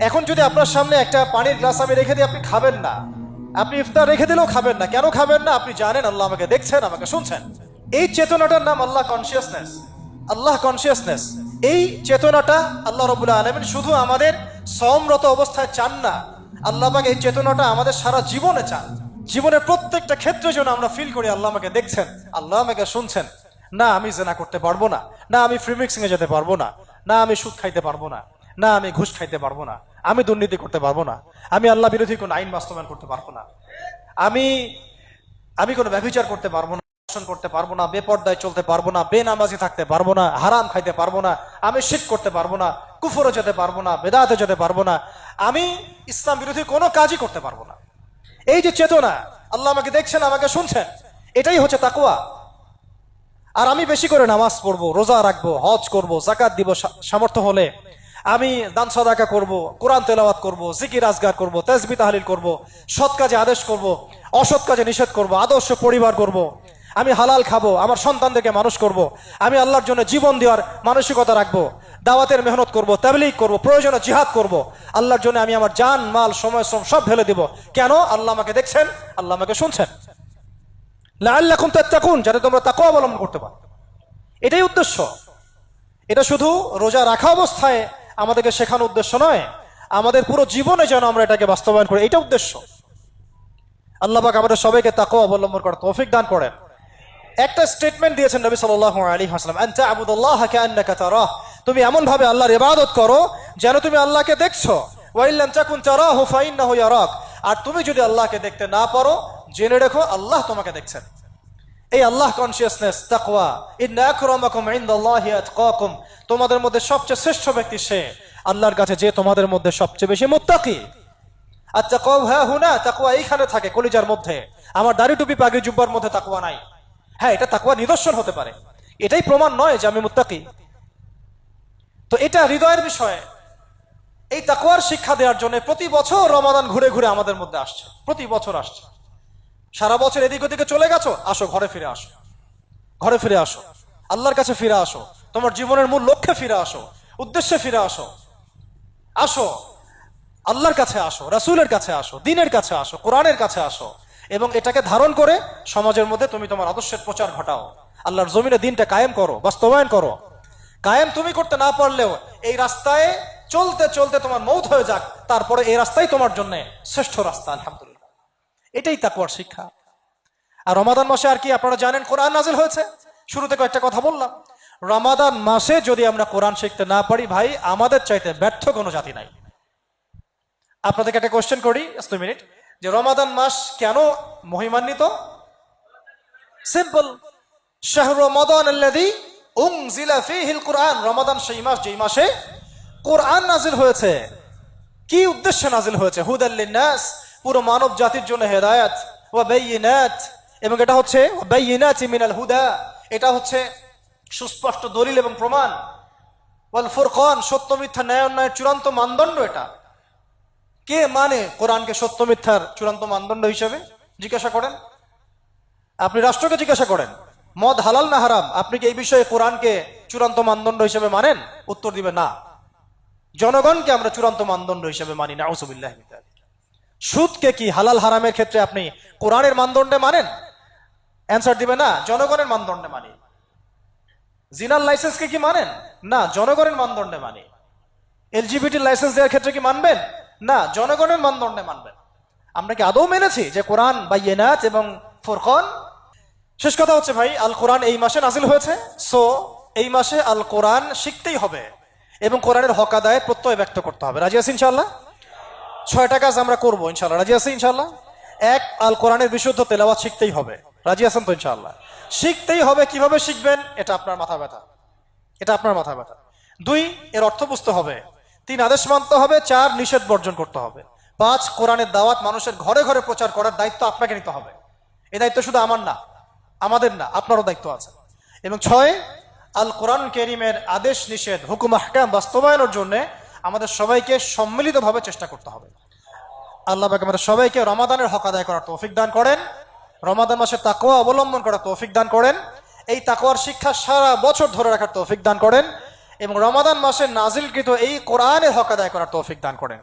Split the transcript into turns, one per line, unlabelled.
এখন যদি আপনার সামনে একটা পানির গ্লাস আমি রেখে দিই, আপনি খাবেন না। আপনি ইফতার রেখে দিলেও খাবেন না। কেন খাবেন না? আপনি জানেন আল্লাহ আমাকে দেখছেন, আমাকে শুনছেন। এই চেতনাটার নাম আল্লাহ কনসিয়াসনেস। আল্লাহ কনসিয়াসনেস, এই চেতনাটা আল্লাহ রাব্বুল আলামিন শুধু আমাদের সমরত অবস্থায় চান না, আল্লাহ পাক এই চেতনাটা আমাদের সারা জীবনে চান। জীবনের প্রত্যেকটা ক্ষেত্রে যেন আমরা ফিল করি আল্লাহ আমাকে দেখছেন, আল্লাহ আমাকে শুনছেন। না আমি জেনা করতে পারবো না, না আমি ফ্রি মিক্সিং এ যেতে পারবো না, না আমি সুদ খাইতে পারবো না, না আমি ঘুষ খাইতে পারবো না, আমি দুর্নীতি করতে পারবো না, আমি আল্লাহ বিরোধী কোনো আইন বাস্তবায়ন করতে পারবো না, আমি আমি কোনো ব্যভিচার করতে পারবো না, দর্শন করতে পারবো না, বেপর্দায় চলতে পারবো না, বেনামাজি থাকতে পারবো না, হারাম খাইতে পারবো না, আমি শিরক করতে পারবো না, কুফরে যেতে পারবো না, বেদাতে যেতে পারবো না, আমি ইসলাম বিরোধী কোনো কাজই করতে পারবো না। এই যে চেতনা, আল্লাহ আমাকে দেখছেন, আমাকে শুনছেন, এটাই হচ্ছে তাকওয়া। আর আমি বেশি করে নামাজ পড়বো, রোজা রাখবো, হজ করব, যাকাত দিব, সামর্থ্য হলে আমি দান সাদাকা করব, কোরআন তেলাওয়াত করব, জিকির আজগার করব, তাসবিহ তাহলিল করব, সৎ কাজে আদেশ করব, অসৎ কাজে নিষেধ করব, আদর্শ পরিবার করব, আমি হালাল খাবো, আমার সন্তানদেরকে মানুষ করব, আমি আল্লাহর জন্য জীবন দেওয়ার মানসিকতা রাখবো, দাওয়াতের মেহনত করব, তাবলীগ করব, প্রয়োজনে জিহাদ করব, আল্লাহর জন্য আমি আমার জান মাল সময় শ্রম সব ঢেলে দিব। কেন? আল্লাহ আমাকে দেখছেন, আল্লাহ আমাকে শুনছেন। লাআল্লাকুম তাত্তাকুন, যাতে তোমরা তাকওয়া অবলম্বন করতে পারো। এটাই উদ্দেশ্য। এটা শুধু রোজা রাখা অবস্থায় আমাদেরকে শেখানোর উদ্দেশ্য নয়, আমাদের পুরো জীবনে যেন আমরা এটাকে বাস্তবায়ন করি, এটা উদ্দেশ্য। আল্লাহ পাক আমাদের সবাইকে তাকওয়া অবলম্বন করার তৌফিক দান করেন। একটা স্টেটমেন্ট দিয়েছেন নবী সাল্লাল্লাহু আলাইহি ওয়াসাল্লাম, আন তা'বুদাল্লাহা কাআন্নাকা তারাহ, তুমি এমন ভাবে আল্লাহর ইবাদত করো যেন তুমি আল্লাহকে দেখছো। ওয়া ইল্লাম তাকুন তারাহু ফাইন্নাহু ইয়ারাক, আর তুমি যদি আল্লাহকে দেখতে না পারো, জেনে রেখো আল্লাহ তোমাকে দেখছেন। এই আল্লাহ কনসিয়াসনেস, তাকওয়া, ইন্না আকরামাকুম ইনদাল্লাহি আতকাকুম, তোমাদের মধ্যে সবচেয়ে শ্রেষ্ঠ ব্যক্তি সে আল্লাহর কাছে যে তোমাদের মধ্যে সবচেয়ে বেশি মুত্তাকি। আর তাকওয়া হা হুনা, তাকওয়া এইখানে থাকে কলিজার মধ্যে। আমার দাড়ি টুপি পাগড়ি জুব্বার মধ্যে তাকওয়া নাই। হ্যাঁ, এটা তাকওয়া নিদর্শন হতে পারে, এটাই প্রমাণ নয় যে আমি মুত্তাকি। তো এটা হৃদয়ের বিষয়। এই তাকওয়ার শিক্ষা দেওয়ার জন্য প্রতি বছর রমাদান ঘুরে ঘুরে আমাদের মধ্যে আসছে, প্রতি বছর আসছে। সারা বছর এদিক ওদিকে চলে গেছো, আসো ঘরে ফিরে আসো, ঘরে ফিরে আসো, আল্লাহর কাছে ফিরে আসো, তোমার জীবনের মূল লক্ষ্যে ফিরে আসো, উদ্দেশ্যে ফিরে আসো। আসো আল্লাহর কাছে, আসো রাসূলের কাছে, আসো দ্বীনের কাছে, আসো কোরআনের কাছে আসো, এবং এটাকে ধারণ করে সমাজের মধ্যে তুমি তোমার আদর্শের প্রচার ঘটাও। আল্লাহর জমিনে দ্বীনটা কায়েম করো, বাস্তবায়ন করো। কায়েম তুমি করতে না পারলেও এই রাস্তায় চলতে চলতে তোমার মৌত হয়ে যাক, তারপরে এই রাস্তাই তোমার জন্য শ্রেষ্ঠ রাস্তা। আলহামদুলিল্লাহ, এটাই তাকওয়ার শিক্ষা। আর রমাদান মাসে আর কি আপনারা জানেন, কোরআন নাজিল হয়েছে। শুরুতে কয়েকটা কথা বললাম। রমাদান মাসে যদি আমরা কোরআন শিখতে না পারি, ভাই আমাদের চাইতে ব্যর্থ কোনো জাতি নাই। আপনাদেরকে একটা কোশ্চেন করি, 2 মিনিট, যে রমাদান মাস কেন মহিমান্বিত? সিম্পল, শাহরু রমাদান আল্লাযী উনজিলা ফীহিল কুরআন, রমাদান সেই মাস যেই মাসে কোরআন নাজিল হয়েছে। কি উদ্দেশ্যে নাজিল হয়েছে? হুদাল লিন্নাস, পুরো মানব জাতির জন্য হেদায়েত, ওয়া বাইয়িনাত, এবং এটা হচ্ছে বাইয়িনাতি মিনাল হুদা, এটা হচ্ছে সুস্পষ্ট দলিল এবং প্রমাণ, ওয়াল ফুরকান, সত্য মিথ্যা ন্যায় অন্যায়ের চূড়ান্ত মানদণ্ড। এটা কে মানে কোরআনকে সত্য মিথ্যার চূড়ান্ত মানদণ্ড হিসেবে? জিজ্ঞাসা করেন, আপনি রাষ্ট্রকে জিজ্ঞাসা করেন, মদ হালাল না হারাম, আপনি কি এই বিষয়ে কোরআনকে চূড়ান্ত মানদণ্ড হিসেবে মানেন? উত্তর দিবে না। জনগণকে আমরা চূড়ান্ত মানদণ্ড হিসেবে মানি, নাউযুবিল্লাহ মিন যালিক। সুদকে কি হালাল হারামের ক্ষেত্রে আপনি কোরআনের মানদণ্ডে মানেন? অ্যান্সার দিবে না, জনগণের মানদণ্ডে মানি। জিনার লাইসেন্সকে কি মানেন? না, জনগণের মানদণ্ডে মানি। এলজিবিটি লাইসেন্স দেওয়ার ক্ষেত্রে কি মানবেন? না, জনগণের মানদণ্ডে মানবেন। আমরা কি আদৌ মেনেছি যে কোরআন বাইয়িনাত এবং ফুরকান? শেষ কথা হচ্ছে ভাই, আল কোরআন এই মাসে নাজিল হয়েছে, সো এই মাসে আল কোরআন শিখতেই হবে এবং কোরআনের হক আদায়ে প্রত্যয় ব্যক্ত করতে হবে। রাজি আছি ইনশাআল্লাহ? 6টা কাজ আমরা করবো ইনশাআল্লাহ। রাজি আছি ইনশাআল্লাহ? 1, আল কোরআনের বিশুদ্ধ তেলাওয়াত শিখতেই হবে। রাজি আছেন তো ইনশাআল্লাহ? শিখতেই হবে। কিভাবে শিখবেন এটা আপনার মাথা ব্যথা, এটা আপনার মাথা ব্যথা। 2, এর অর্থ বুঝতে হবে। 3, আদেশ মানতে হবে। 4, নিষেধ বর্জন করতে হবে। 5, কোরআনের দাওয়াত মানুষের ঘরে ঘরে প্রচার করার দায়িত্ব আপনাকে নিতে হবে। এই দায়িত্ব শুধু আমার না, আমাদের না, আপনারও দায়িত্ব আছে। এবং 6, আল কোরআন কারীমের আদেশ নিষেধ হুকুম আহকাম বাস্তবায়নের জন্য আমাদের সবাইকে সম্মিলিতভাবে চেষ্টা করতে হবে। আল্লাহ পাক আমাদের সবাইকে রমাদানের হক আদায় করার তৌফিক দান করেন, রমাদান মাসে তাকওয়া অবলম্বন করার তৌফিক দান করেন, এই তাকওয়ার শিক্ষা সারা বছর ধরে রাখার তৌফিক দান করেন, এবং রমাদান মাসে নাজিলকৃত এই কোরআনের হক আদায় করার তৌফিক দান করেন।